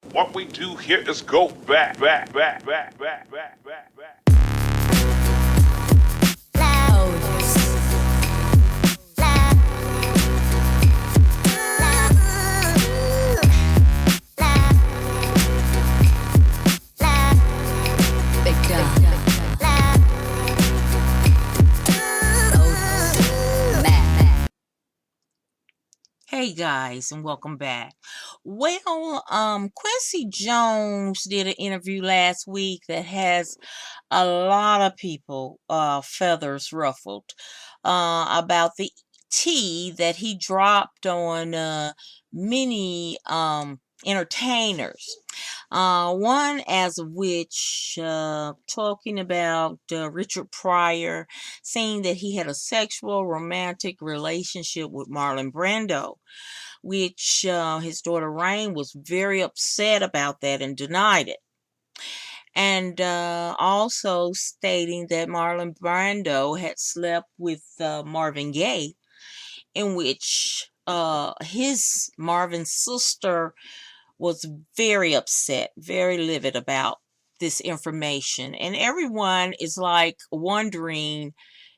What we do here is go back, back, back, back, back, back, back, back. Hey guys, and welcome back. Quincy Jones did an interview last week that has a lot of people feathers ruffled about the tea that he dropped on many entertainers. One as of which talking about Richard Pryor saying that he had a sexual romantic relationship with Marlon Brando, which his daughter Rain was very upset about that and denied it. And also stating that Marlon Brando had slept with Marvin Gaye, in which his Marvin's sister was very upset, very livid about this information. And everyone is like wondering,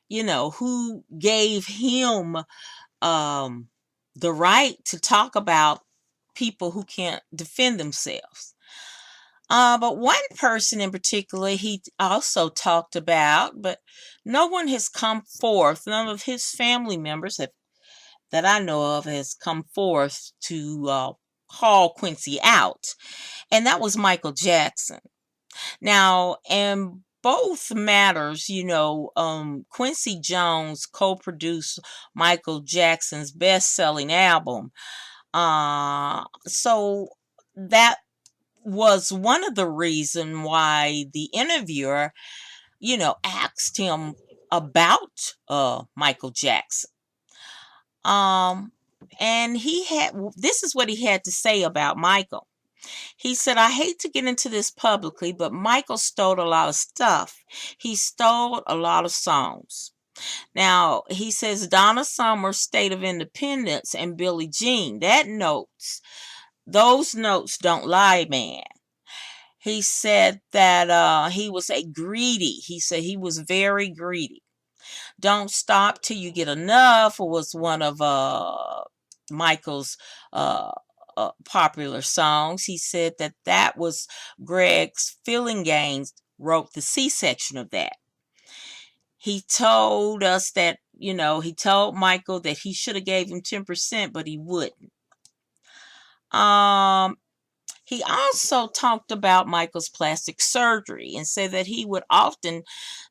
who gave him um, the right to talk about people who can't defend themselves. But one person in particular he also talked about, but no one has come forth. None of his family members have, that I know of, has come forth to call Quincy out, and that was Michael Jackson. Now, in both matters, Quincy Jones co-produced Michael Jackson's best-selling album. So that was one of the reason why the interviewer, asked him about Michael Jackson. Um, and this is what he had to say about Michael. He said, I hate to get into this publicly, but Michael stole a lot of stuff. He stole a lot of songs. Now, he says Donna Summer, State of Independence, and Billie Jean, those notes don't lie, man. He said that he was he said he was very greedy. Don't Stop Till You Get Enough was one of Michael's uh, popular songs. He said that that was Greg's Feeling Gaines wrote the C section of that. He told us that, he told Michael that he should have gave him 10%, but he wouldn't. Um, he also talked about Michael's plastic surgery and said that he would often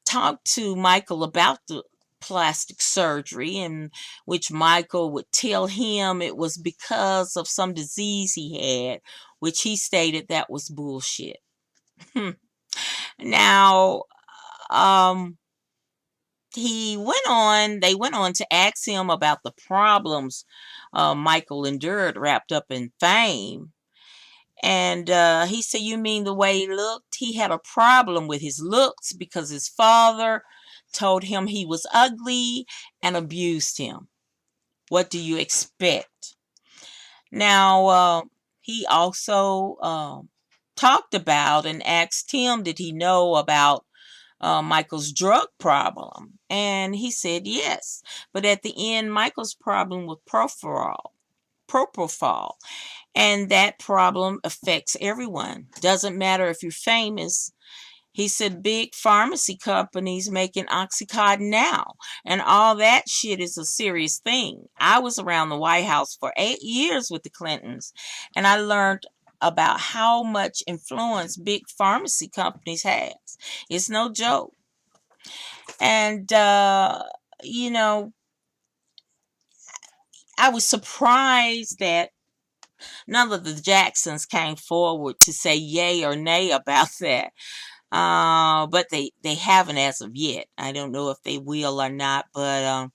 talk to Michael about the plastic surgery, in which Michael would tell him it was because of some disease he had, which he stated that was bullshit. Now, um, they went on to ask him about the problems Michael endured wrapped up in fame. And he said, You mean the way he looked? He had a problem with his looks because his father told him he was ugly and abused him. What do you expect? Now, he also talked about and asked him, did he know about Michael's drug problem? And he said yes. But at the end, Michael's problem was propofol, and that problem affects everyone. Doesn't matter if you're famous. He said big pharmacy companies making Oxycontin now, and all that shit is a serious thing. I was around the White House for 8 years with the Clintons, and I learned about how much influence big pharmacy companies has. It's no joke. And you know, I was surprised that none of the Jacksons came forward to say yay or nay about that. But they haven't as of yet. I don't know if they will or not. But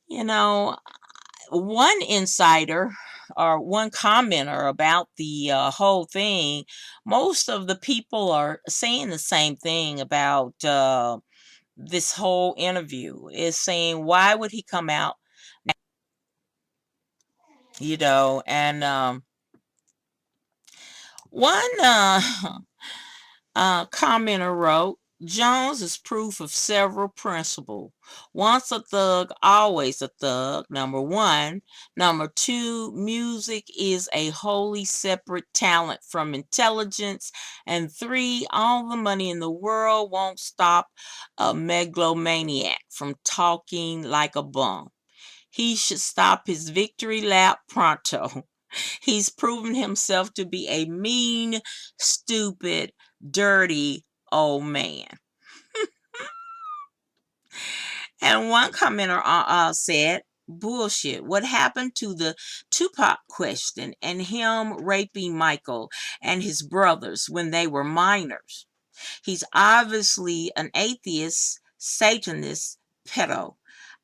you know, one insider or one commenter about the whole thing, most of the people are saying the same thing about this whole interview. Is saying why would he come out, and One commenter wrote, Jones is proof of several principles. Once a thug, always a thug, number one. Number two, music is a wholly separate talent from intelligence. And three, all the money in the world won't stop a megalomaniac from talking like a bum. He should stop his victory lap pronto. He's proven himself to be a mean, stupid, dirty old man. And one commenter said, bullshit. What happened to the Tupac question and him raping Michael and his brothers when they were minors? He's obviously an atheist, Satanist, pedo.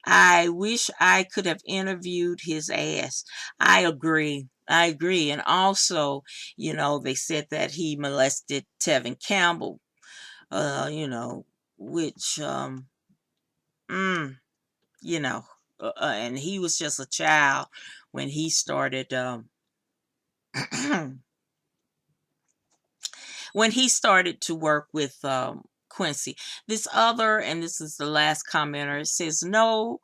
I wish I could have interviewed his ass. I agree. I agree. And also, they said that he molested Tevin Campbell, which, mm, you know, and he was just a child when he started, when he started to work with Quincy. And this is the last commenter, it says, no,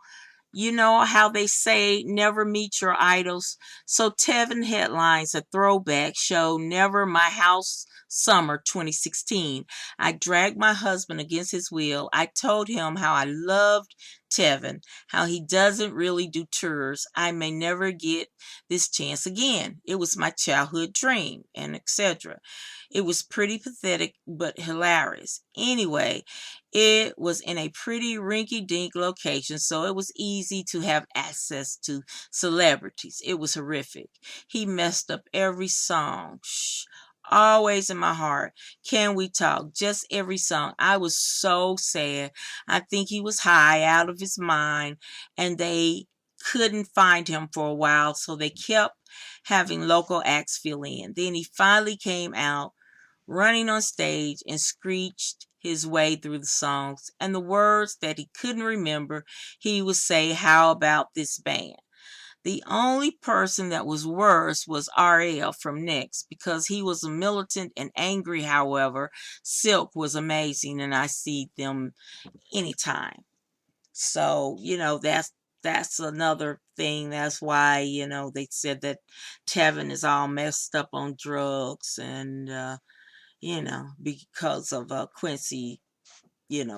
you know how they say never meet your idols. So Tevin headlines a throwback show Never My House Summer 2016. I dragged my husband against his will. I told him how I loved Tevin, how he doesn't really do tours. I may never get this chance again. It was my childhood dream, and etc. It was pretty pathetic but hilarious. Anyway, it was in a pretty rinky-dink location, so it was easy to have access to celebrities. It was horrific. He messed up every song. Shh. Always in my heart. Can we talk? Just every song. I was so sad. I think he was high out of his mind, and they couldn't find him for a while, so they kept having local acts fill in. Then he finally came out running on stage and screeched his way through the songs, and the words that he couldn't remember, he would say, how about this band? The only person that was worse was RL from Next because he was militant and angry. However, Silk was amazing, and I see them anytime. So, that's another thing. That's why, they said that Tevin is all messed up on drugs and because of Quincy,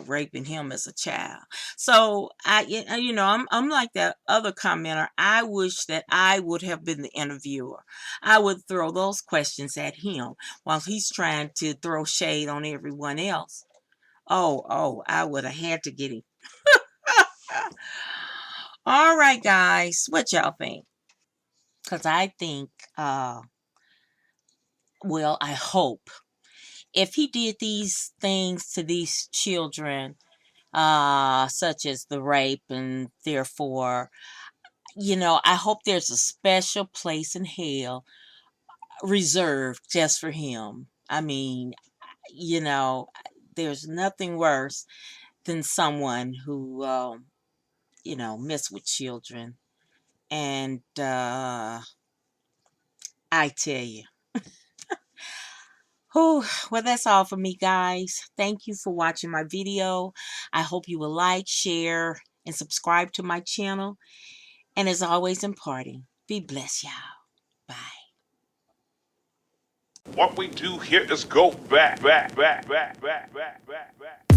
raping him as a child. So I'm like that other commenter. I wish that I would have been the interviewer. I would throw those questions at him while he's trying to throw shade on everyone else. Oh, I would have had to get him. All right, guys, what y'all think? Because I think, I hope if he did these things to these children, such as the rape, and therefore, I hope there's a special place in hell reserved just for him. I mean, you know, there's nothing worse than someone who, mess with children. And I tell you, well, that's all for me, guys. Thank you for watching my video. I hope you will like, share, and subscribe to my channel. And as always, imparting, be blessed, y'all. Bye. What we do here is go back, back, back, back, back, back, back, back.